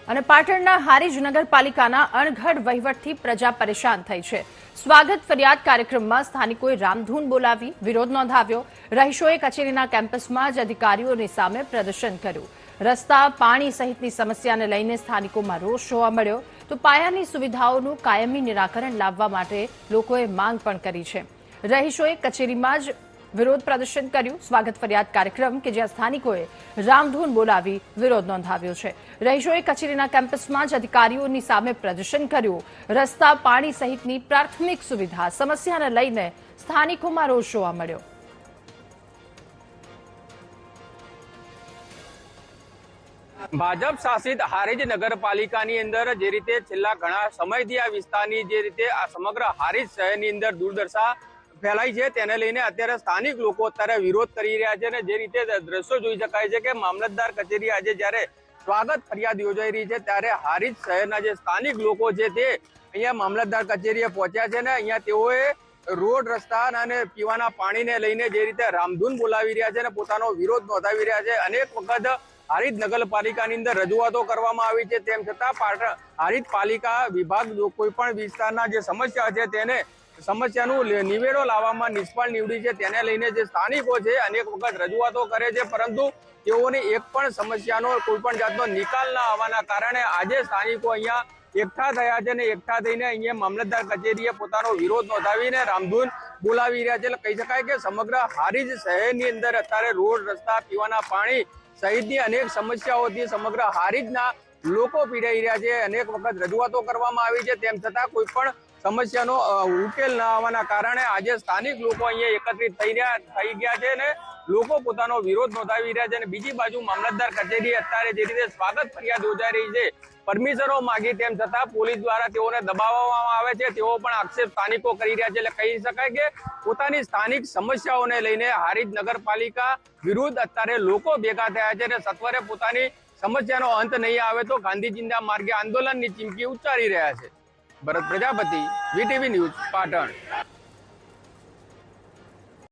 અને પાટણના હારીજ નગરપાલિકાના અણઘડ વહીવટથી પ્રજા પરેશાન થઈ છે। સ્વાગત ફરિયાદ કાર્યક્રમમાં સ્થાનિકોએ રામધૂન બોલાવી વિરોધ નોંધાવ્યો। રહીશોએ કચેરીના કેમ્પસમાં જ અધિકારીઓની સામે પ્રદર્શન કર્યું। રસ્તા પાણી સહિતની સમસ્યાને લઈને સ્થાનિકોમાં રોષ જોવા મળ્યો તો પાયાની સુવિધાઓનું કાયમી નિરાકરણ લાવવા માટે લોકોએ માંગ પણ કરી છે। રહીશોએ કચેરીમાં જ વિરોધ પ્રદર્શન કર્યું। સ્વાગત ફરિયાદ કાર્યક્રમ કે જ્યાં સ્થાનિકોએ રામધૂન બોલાવી વિરોધ નોંધાવ્યો છે। રહીશોએ કચેરીના કેમ્પસમાં જ અધિકારીઓની સામે પ્રદર્શન કર્યું। રસ્તા પાણી સહિતની પ્રાથમિક સુવિધા સમસ્યાને લઈને સ્થાનિકોમાં રોષ જોવા મળ્યો। ભાજપ શાસિત હારીજ નગરપાલિકાની અંદર જે રીતે છેલ્લા ઘણા સમયથી આ વિસ્તારની જે રીતે આ સમગ્ર હારીજ શહેરની અંદર દુર્દશા ફેલાઈ છે તેને લઈને અત્યારે સ્થાનિક લોકો અત્યારે વિરોધ કરી રહ્યા છે અને જે રીતે દ્રશ્યો જોઈ શકાય છે કે મામલતદાર કચેરી આજે જ્યારે સ્વાગત ફરિયાદ યોજાઈ રહી છે ત્યારે હારીજ શહેરના જે સ્થાનિક લોકો છે તે અહીંયા મામલતદાર કચેરીએ પહોંચ્યા છે ને અહીંયા તેઓએ રોડ રસ્તા અને પીવાના પાણીને લઈને જે રીતે રામધૂન બોલાવી રહ્યા છે અને પોતાનો વિરોધ નોંધાવી રહ્યા છે। અનેક વખત હારીજ નગરપાલિકાની અંદર રજૂઆતો કરવામાં આવી છે તેમ છતાં હારીજ પાલિકા વિભાગ કોઈ પણ વિસ્તારના જે સમસ્યા છે તેને સમસ્યાનું નિવેડો લાવવામાં નિષ્ફળ નીવડી છે। તેને લઈને જે સ્થાનિકો છે અનેક વખત રજૂઆતો કરે છે પરંતુ તેઓની એક પણ સમસ્યાનો કોઈ પણ જાતનો નિકાલ ન આવવાના કારણે આજે સ્થાનિકો અહીંયા એકઠા થયા છે અને એકઠા થઈને અહીંયા મામલતદાર કચેરીએ પોતાનો વિરોધ નોંધાવીને રામધૂન બોલાવી રહ્યા છે। એટલે કહી શકાય કે સમગ્ર હારીજ શહેરની અંદર અત્યારે રોડ રસ્તા પીવાના પાણી સહિતની અનેક સમસ્યાઓથી સમગ્ર હારીજના લોકો પીડાઈ રહ્યા છે। અનેક વખત રજૂઆતો કરવામાં આવી છે તેમ છતાં કોઈ પણ સમસ્યાનો ઉકેલ ન આવવાના કારણે આજે સ્થાનિક લોકો અહીંયા એકત્રિત થઈ ગયા છે અને લોકો પોતાનો વિરોધ નોંધાવી રહ્યા છે। અને બીજી બાજુ મામલતદાર કચેરી અત્યારે જે રીતે સ્વાગત ફરિયાદ યોજાઈ રહી છે પરમિશનો માંગી તેમ છતાં પોલીસ દ્વારા તેઓને દબાવવામાં આવે છે તેવો પણ આક્ષેપ સ્થાનિકો કરી રહ્યા છે। એટલે કહી શકાય કે પોતાની સ્થાનિક સમસ્યાઓને લઈને હારીજ નગરપાલિકા વિરુદ્ધ અત્યારે લોકો ભેગા થયા છે અને સત્વરે પોતાની સમસ્યાનો અંત નહીં આવે તો ગાંધીજીના માર્ગે આંદોલનની ચીમકી ઉચ્ચારી રહ્યા છે। ભરત પ્રજાપતિ, વીટીવી ન્યૂઝ, પાટણ।